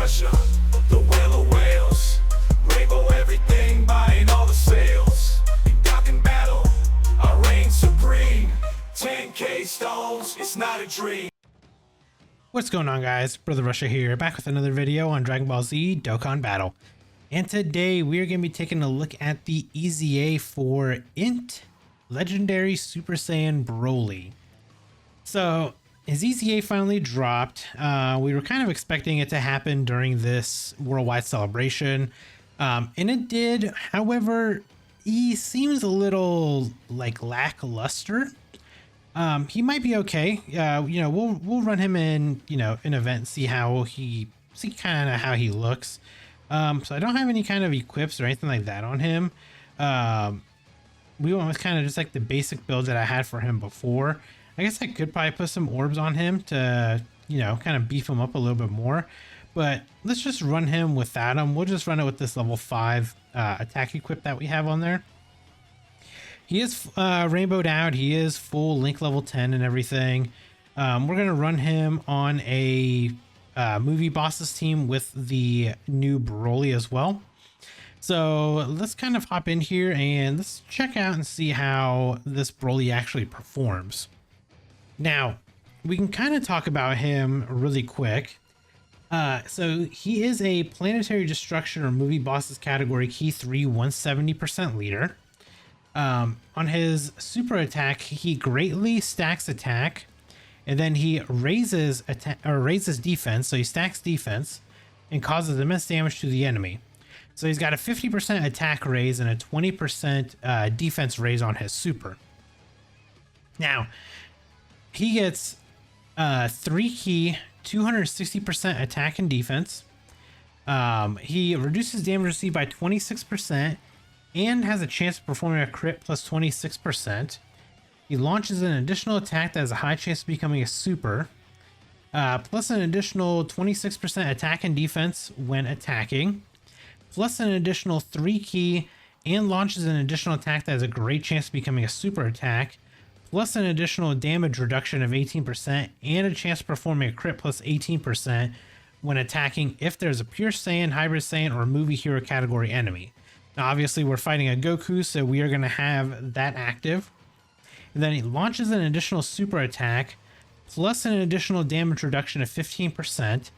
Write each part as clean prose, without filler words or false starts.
Russia, the whale of whales. Rainbow everything, buying all the sales. In Dokkan battle, I reign supreme. 10K stones, it's not a dream. What's going on, guys? Brother Russia here, back with another video on Dragon Ball Z Dokkan Battle. And today we are going to be taking a look at the EZA for INT Legendary Super Saiyan Broly. So his EZA finally dropped. We were kind of expecting it to happen during this worldwide celebration, and it did. However, he seems a little like lackluster. He might be okay. We'll run him in, an event and see how he looks. So I don't have any kind of equips or anything like that on him. We went with kind of just like the basic build that I had for him before. I guess I could probably put some orbs on him to, kind of beef him up a little bit more, but let's just run him without him. We'll just run it with this level 5 attack equip that we have on there. He is rainbowed out. He is full link level 10 and everything. We're going to run him on a movie bosses team with the new BROLY as well. So let's kind of hop in here and let's check out and see how this BROLY actually performs. Now, we can kind of talk about him really quick. So he is a planetary destruction or movie bosses category key 3 170% leader. On his super attack, he greatly stacks attack, and then he raises defense. So he stacks defense and causes immense damage to the enemy. So he's got a 50% attack raise and a 20% defense raise on his super. Now, he gets 3 key 260% attack and defense. He reduces damage received by 26%. And has a chance of performing a crit plus 26%. He launches an additional attack that has a high chance of becoming a super, plus an additional 26% attack and defense when attacking, plus an additional 3 key, and launches an additional attack that has a great chance of becoming a super attack, plus an additional damage reduction of 18%, and a chance of performing a crit plus 18% when attacking if there's a pure Saiyan, hybrid Saiyan, or movie hero category enemy. Now, obviously, we're fighting a Goku, so we are going to have that active. And then he launches an additional super attack, plus an additional damage reduction of 15%,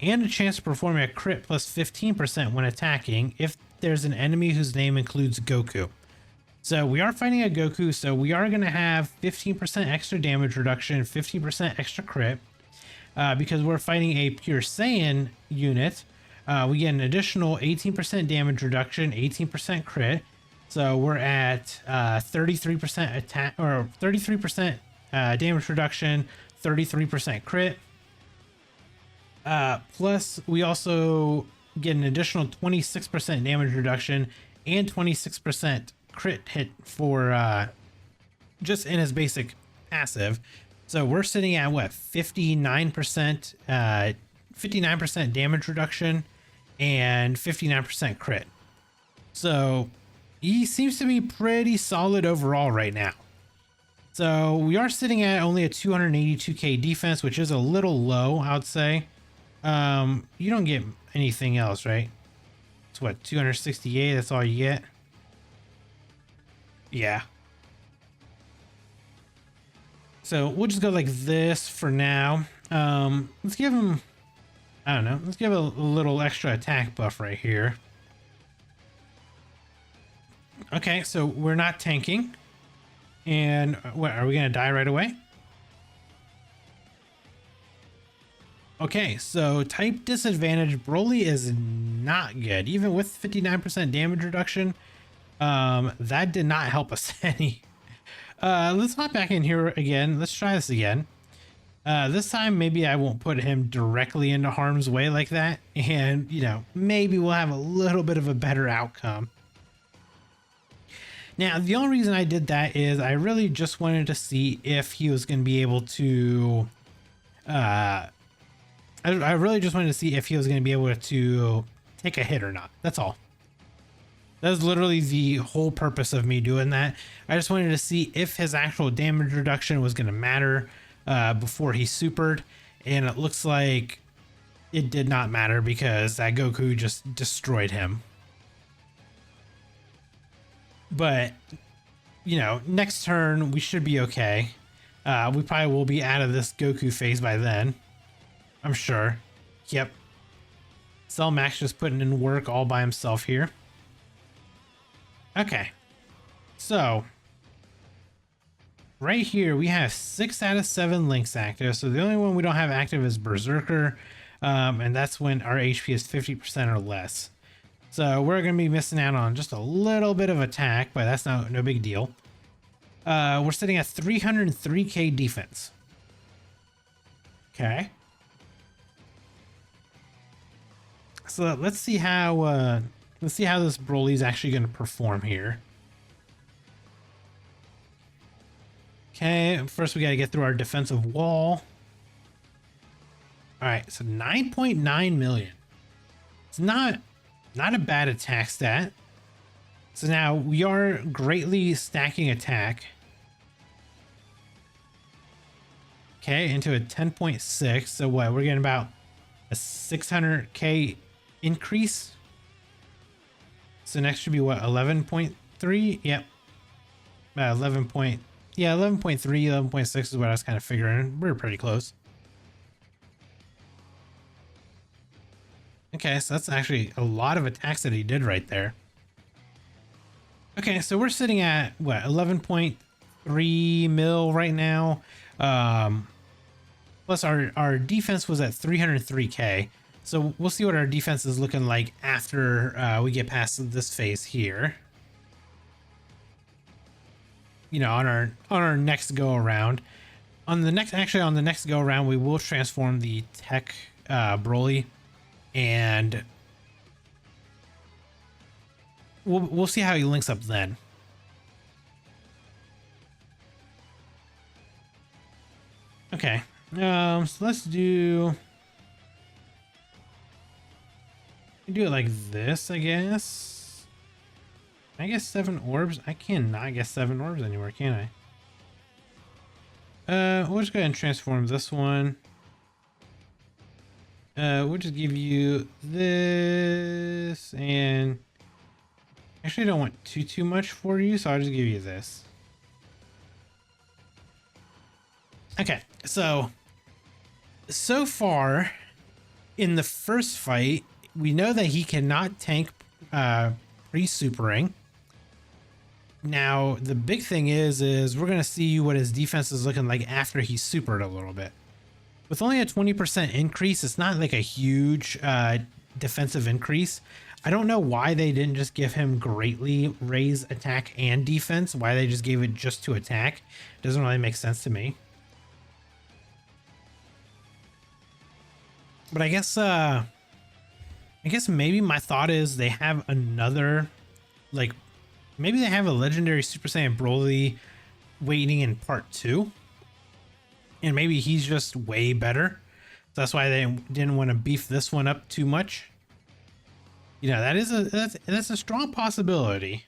and a chance of performing a crit plus 15% when attacking if there's an enemy whose name includes Goku. So we are fighting a Goku, so we are going to have 15% extra damage reduction, 15% extra crit, because we're fighting a pure Saiyan unit. We get an additional 18% damage reduction, 18% crit. So we're at 33% attack or 33% damage reduction, 33% crit. Plus we also get an additional 26% damage reduction and 26% crit hit for just in his basic passive. So we're sitting at what, 59% damage reduction and 59% crit. So he seems to be pretty solid overall right now. So we are sitting at only a 282k defense, which is a little low, I would say. You don't get anything else, right? It's what, 268, that's all you get? Yeah. So we'll just go like this for now. Let's give him, I don't know, let's give a little extra attack buff right here. Okay, so we're not tanking. And what, are we going to die right away? Okay, so type disadvantage, Broly is not good. Even with 59% damage reduction, that did not help us any. Let's hop back in here again. Let's try this again. This time, maybe I won't put him directly into harm's way like that. And, maybe we'll have a little bit of a better outcome. Now, the only reason I did that is I really just wanted to see if he was going to be able to... I really just wanted to see if he was going to be able to take a hit or not. That's all. That's literally the whole purpose of me doing that. I just wanted to see if his actual damage reduction was going to matter before he supered. And it looks like it did not matter because that Goku just destroyed him. But, you know, next turn we should be okay. We probably will be out of this Goku phase by then. I'm sure. Yep. Cell Max just putting in work all by himself here. Okay. So, right here we have 6 out of 7 links active. So the only one we don't have active is Berserker. And that's when our HP is 50% or less. So we're going to be missing out on just a little bit of attack, but that's no big deal. We're sitting at 303k defense. Okay. So let's see how this Broly is actually going to perform here. Okay, first we got to get through our defensive wall. All right, so 9.9 million. It's not a bad attack stat. So now we are greatly stacking attack. Okay, into a 10.6. So what? We're getting about a 600k increase. So next should be what? 11.3? Yep. 11.3, 11.6 is what I was kind of figuring. We're pretty close. Okay, so that's actually a lot of attacks that he did right there. Okay, so we're sitting at what, 11.3 mil right now. Plus our defense was at 303k. So we'll see what our defense is looking like after we get past this phase here. You know, on our next go around. On the next go around, we will transform the tech Broly, and we'll see how he links up then. Okay, so let's do it like this, I guess. Can I get 7 orbs? I cannot get 7 orbs anymore, can I? We'll just go ahead and transform this one. We'll just give you this, and actually I don't want too much for you, so I'll just give you this. Okay, so far in the first fight, we know that he cannot tank pre-supering. Now, the big thing is we're going to see what his defense is looking like after he's supered a little bit. With only a 20% increase, it's not like a huge defensive increase. I don't know why they didn't just give him greatly raise attack and defense, why they just gave it just to attack. Doesn't really make sense to me. But I guess maybe my thought is they have another, like, maybe they have a legendary Super Saiyan Broly waiting in part 2. And maybe he's just way better. So that's why they didn't want to beef this one up too much. You know, that's a strong possibility.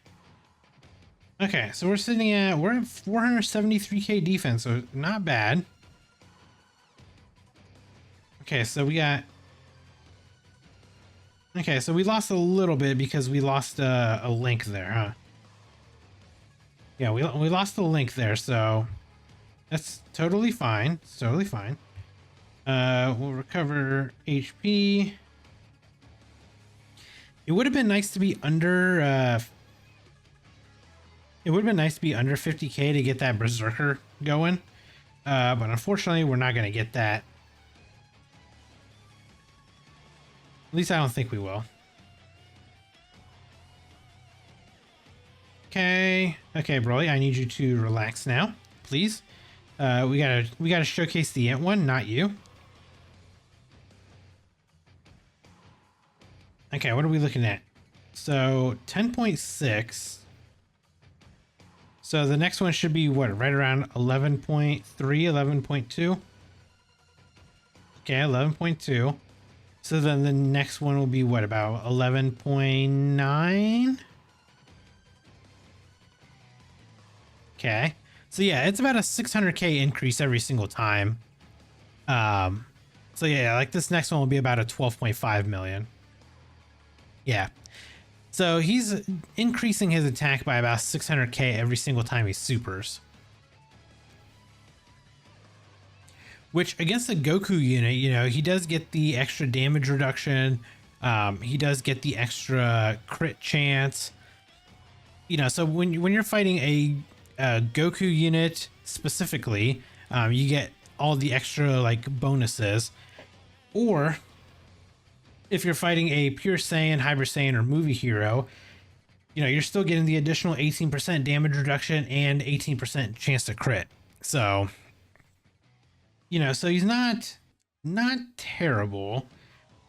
Okay, so we're at 473k defense, so not bad. Okay, so we lost a little bit because we lost a link there, huh? Yeah, we lost the link there, so that's totally fine. It's totally fine. We'll recover HP. It would have been nice to be under 50k to get that Berserker going. But unfortunately, we're not going to get that. At least I don't think we will. Okay, Broly, I need you to relax now, please. We gotta showcase the Ant one, not you. Okay, what are we looking at? So 10.6. So the next one should be what, right around 11.3, 11.2. Okay, 11.2. So then the next one will be what, about 11.9? Okay. So yeah, it's about a 600k increase every single time. So yeah, like this next one will be about a 12.5 million. Yeah. So he's increasing his attack by about 600k every single time he supers. Which against the Goku unit, you know, he does get the extra damage reduction. He does get the extra crit chance. You know, so when you're fighting a Goku unit specifically, you get all the extra like bonuses. Or if you're fighting a pure Saiyan, Hyper Saiyan, or movie hero, you know, you're still getting the additional 18% damage reduction and 18% chance to crit. So, you know, so he's not terrible.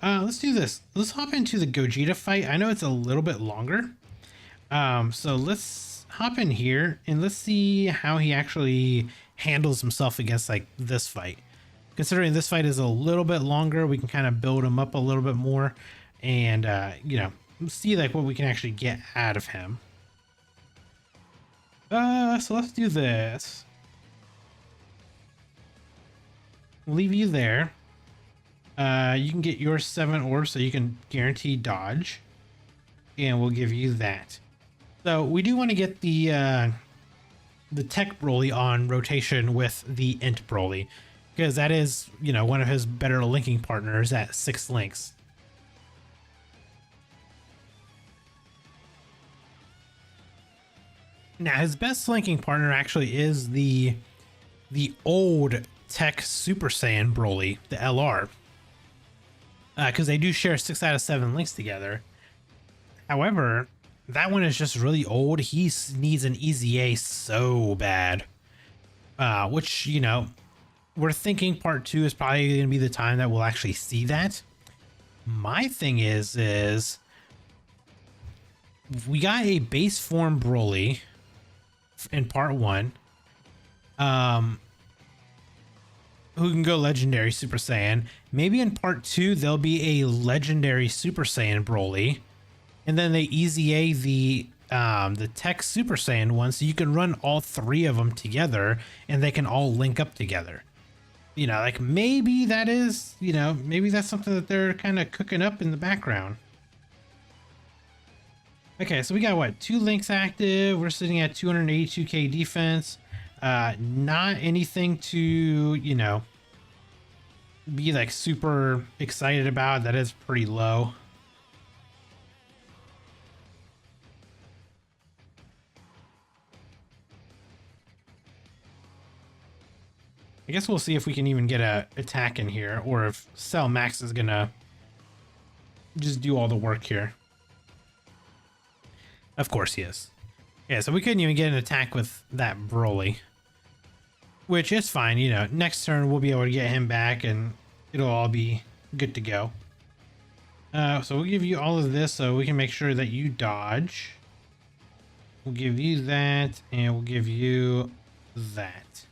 Let's do this. Let's hop into the Gogeta fight. I know it's a little bit longer. So let's hop in here and let's see how he actually handles himself against like this fight. Considering this fight is a little bit longer, we can kind of build him up a little bit more and, you know, see like what we can actually get out of him. So let's do this. We'll leave you there. You can get your 7 orbs so you can guarantee dodge. And we'll give you that. So we do want to get the tech Broly on rotation with the INT Broly. Because that is, you know, one of his better linking partners at 6 links. Now his best linking partner actually is the old Tech Super Saiyan Broly, the LR. Because they do share 6 out of 7 links together. However, that one is just really old. He needs an EZA so bad. Which, you know, we're thinking part 2 is probably going to be the time that we'll actually see that. My thing is we got a base form Broly in part 1. Who can go legendary Super Saiyan. Maybe in part 2 there'll be a legendary Super Saiyan Broly. And then they EZA the Tech Super Saiyan one, so you can run all 3 of them together and they can all link up together. You know, like maybe that is, you know, maybe that's something that they're kind of cooking up in the background. Okay, so we got what, 2 links active. We're sitting at 282k defense. Not anything to, you know, be like super excited about. That is pretty low. I guess we'll see if we can even get a attack in here, or if Cell Max is gonna just do all the work here. Of course he is. Yeah, so we couldn't even get an attack with that Broly. Which is fine, you know, next turn we'll be able to get him back and it'll all be good to go. So we'll give you all of this so we can make sure that you dodge. We'll give you that, and we'll give you that.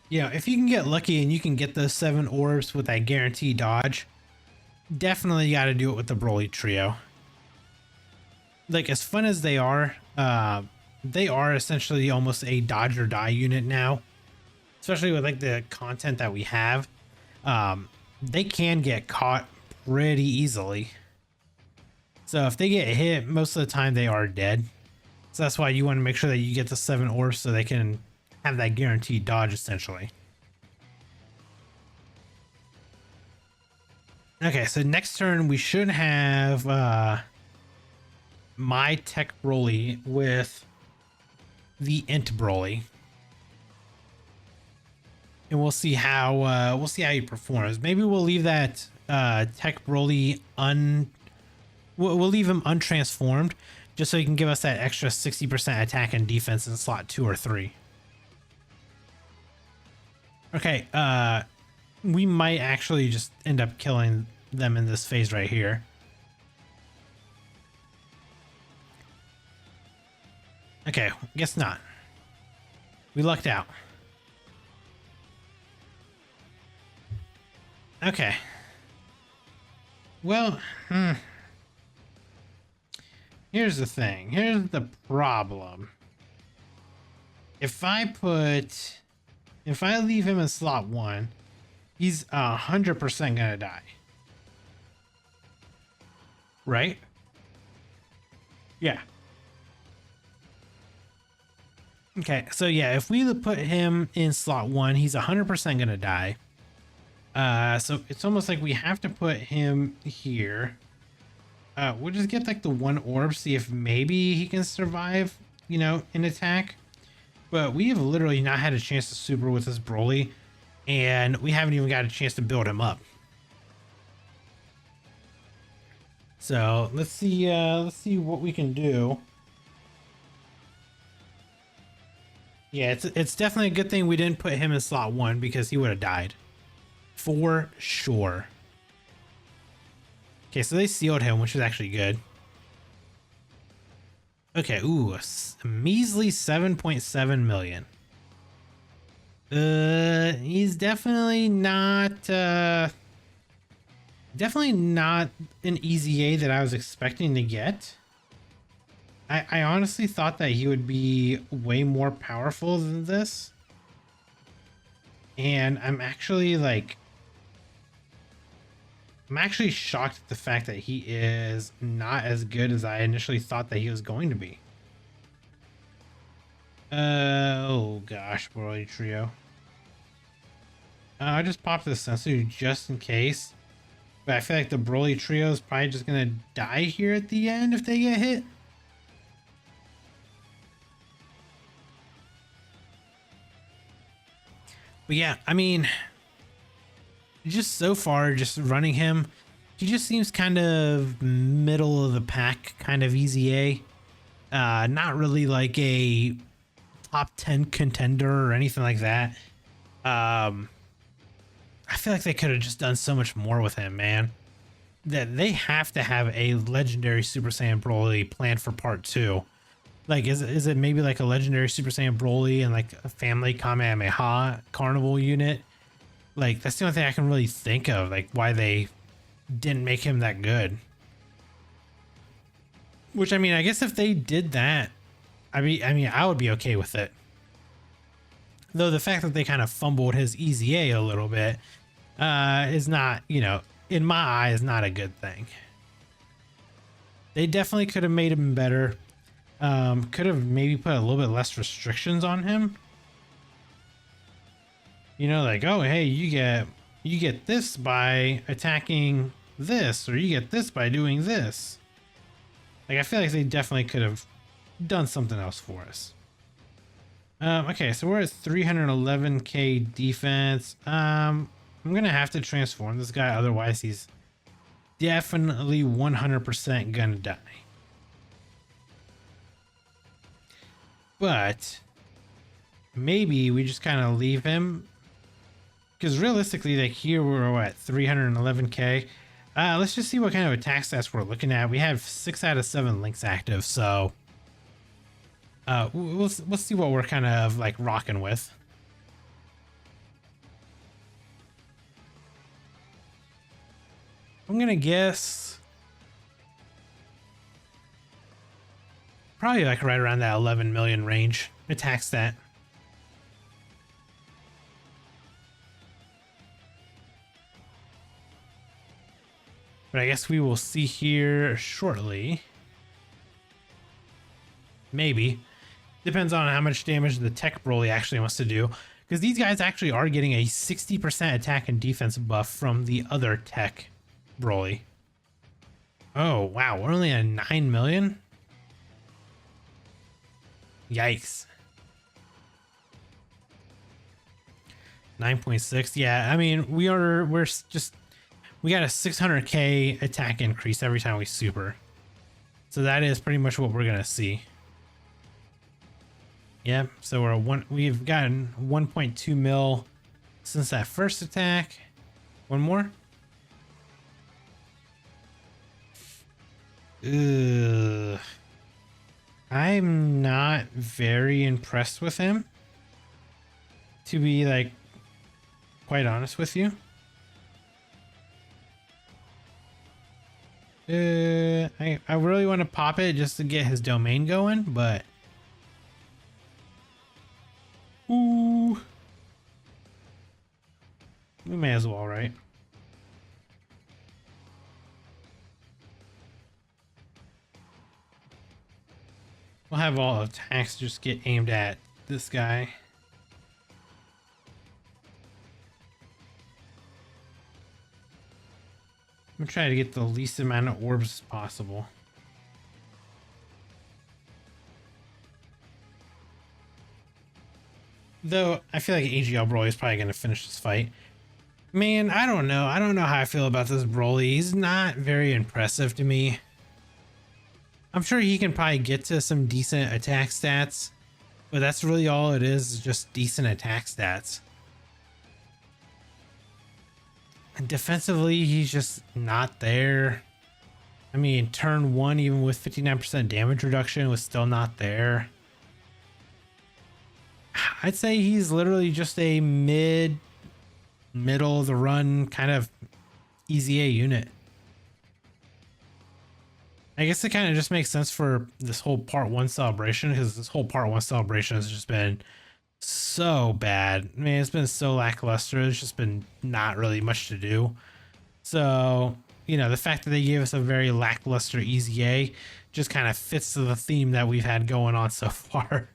You know, if you can get lucky and you can get those 7 orbs with that guaranteed dodge, definitely got to do it with the Broly trio. Like, as fun as they are essentially almost a dodge or die unit now, especially with like the content that we have. They can get caught pretty easily. So if they get hit, most of the time they are dead. So that's why you want to make sure that you get the 7 orbs so they can have that guaranteed dodge essentially. Okay, so next turn we should have my Tech Broly with the INT Broly, and we'll see how he performs. Maybe we'll leave that Tech Broly we'll leave him untransformed, just so he can give us that extra 60% attack and defense in slot 2 or 3. Okay, we might actually just end up killing them in this phase right here. Okay, guess not. We lucked out. Okay. Well, here's the thing. Here's the problem. if I leave him in slot 1, he's 100% gonna die. Right? Yeah. Okay, so yeah, if we put him in slot 1, he's 100% gonna die. So it's almost like we have to put him here. We'll just get like the 1 orb, see if maybe he can survive, you know, an attack. But we have literally not had a chance to super with this Broly, and we haven't even got a chance to build him up. So let's see what we can do. Yeah, it's definitely a good thing we didn't put him in slot 1 because he would have died. For sure. Okay, so they sealed him, which is actually good. Okay, ooh, a measly 7.7 million. He's definitely not an EZA that I was expecting to get. I honestly thought that he would be way more powerful than this. And I'm actually shocked at the fact that he is not as good as I initially thought that he was going to be. Oh gosh, Broly Trio. I just popped the sensor just in case. But I feel like the Broly Trio is probably just gonna die here at the end if they get hit. But yeah, I mean, just so far, just running him, he just seems kind of middle of the pack kind of EZA. Not really like a top 10 contender or anything like that. I feel like they could have just done so much more with him, man. That they have to have a legendary Super Saiyan Broly planned for part 2. Like, is it maybe like a legendary Super Saiyan Broly and like a family Kamehameha carnival unit? Like, that's the only thing I can really think of, like why they didn't make him that good. Which, I mean, I guess if they did that, I mean, I would be okay with it. Though the fact that they kind of fumbled his EZA a little bit is not, you know, in my eye, is not a good thing. They definitely could have made him better. Could have maybe put a little bit less restrictions on him. You know, like, oh, hey, you get this by attacking this, or you get this by doing this. Like, I feel like they definitely could have done something else for us. Okay, so we're at 311k defense. I'm gonna have to transform this guy, otherwise he's definitely 100% gonna die. But maybe we just kind of leave him, because realistically, like, here we're at 311k. Let's just see what kind of attack stats we're looking at. We have 6 out of 7 links active, so we'll see what we're kind of like rocking with. I'm gonna guess probably like right around that 11 million range attack stat. But I guess we will see here shortly. Maybe. Depends on how much damage the Tech Broly actually wants to do. Because these guys actually are getting a 60% attack and defense buff from the other Tech Broly. Oh, wow. We're only at 9 million? Yikes. 9.6. Yeah, I mean, we got a 600k attack increase every time we super. So that is pretty much what we're going to see. Yep, so we've gotten 1.2 mil since that first attack. One more. Ugh. I'm not very impressed with him, to be like quite honest with you. I really want to pop it just to get his domain going, but We may as well, right? We'll have all attacks just get aimed at this guy. I'm gonna try to get the least amount of orbs as possible. Though I feel like AGL Broly is probably gonna finish this fight. Man, I don't know. I don't know how I feel about this Broly. He's not very impressive to me. I'm sure he can probably get to some decent attack stats, but that's really all it is just decent attack stats. And defensively, he's just not there. I mean, turn 1, even with 59% damage reduction, was still not there. I'd say he's literally just a middle of the run kind of EZA unit. I guess it kind of just makes sense for this whole part 1 celebration, because this whole part 1 celebration has just been so bad. I mean, it's been so lackluster. There's just been not really much to do. So, you know, the fact that they gave us a very lackluster EZA just kind of fits to the theme that we've had going on so far.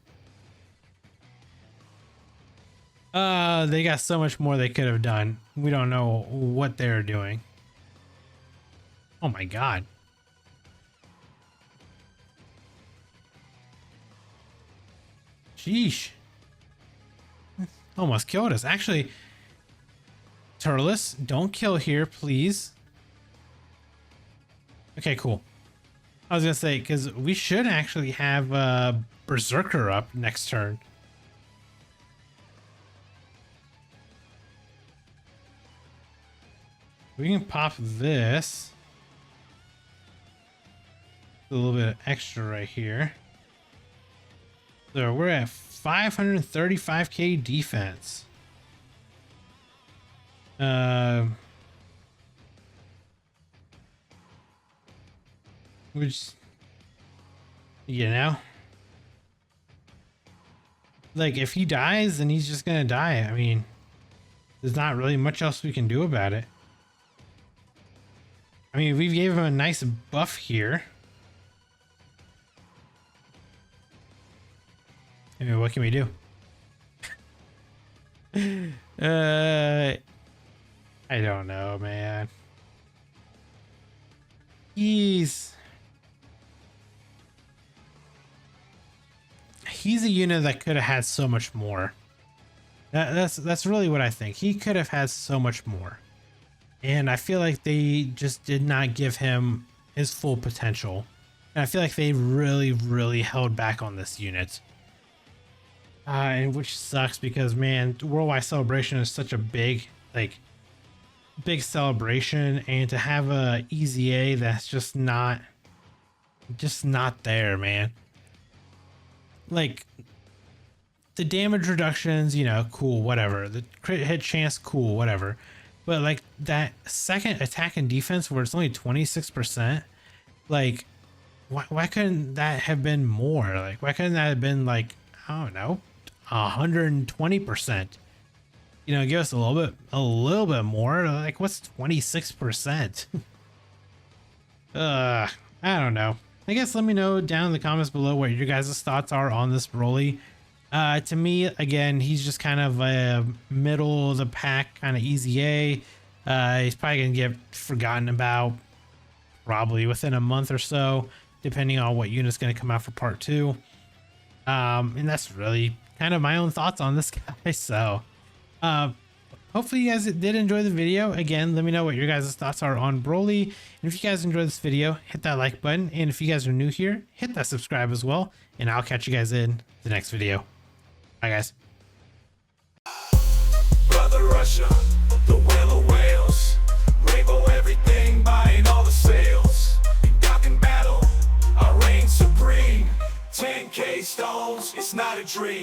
They got so much more they could have done. We don't know what they're doing. Oh my god. Sheesh. Almost killed us. Actually, Turles, don't kill here, please. Okay, cool. I was gonna say, because we should actually have Berserker up next turn. We can pop this. A little bit of extra right here. So we're at 535k defense. Which, you know, like if he dies, then he's just gonna die. I mean, there's not really much else we can do about it. I mean, we gave him a nice buff here. I mean, what can we do? I don't know, man. He's a unit that could have had so much more. That's really what I think. He could have had so much more. And I feel like they just did not give him his full potential. And I feel like they really held back on this unit. And which sucks because, man, Worldwide Celebration is such a big celebration, and to have a EZA that's just not there, man. Like, the damage reductions, you know, cool, whatever. The crit hit chance, cool, whatever. But like that second attack and defense where it's only 26%, like why couldn't that have been more? Like, why couldn't that have been like, I don't know, 120%? You know, give us a little bit more. Like, what's 26%? I don't know. I guess let me know down in the comments below what your guys' thoughts are on this Broly. To me, again, he's just kind of a middle of the pack kind of EZA. He's probably gonna get forgotten about probably within a month or so, depending on what unit's gonna come out for part 2. And that's really kind of my own thoughts on this guy. So hopefully you guys did enjoy the video. Again, let me know what your guys' thoughts are on Broly. And if you guys enjoyed this video, hit that like button. And if you guys are new here, hit that subscribe as well. And I'll catch you guys in the next video. Bye, guys. Brother Russia, the whale of whales, rainbow everything, buying all the sales. In Dokkan battle, I reign supreme. 10k stones, it's not a dream.